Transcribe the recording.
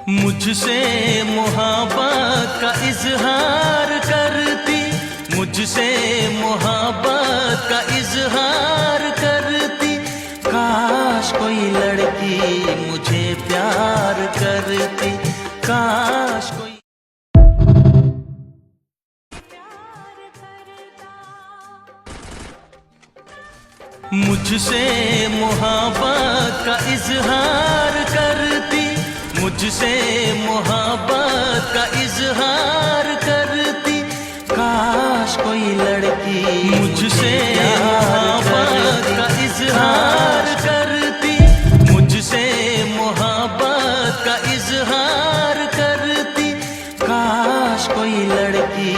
मुझसे मोहब्बत का इजहार करती, मुझसे मोहब्बत का इजहार करती। काश कोई लड़की मुझे प्यार करती, काश कोई मुझसे मोहब्बत का इजहार करती, मुझसे मोहब्बत का इजहार करती। काश कोई लड़की मुझसे मोहब्बत का इजहार करती, मुझसे मोहब्बत का इजहार करती। काश कोई लड़की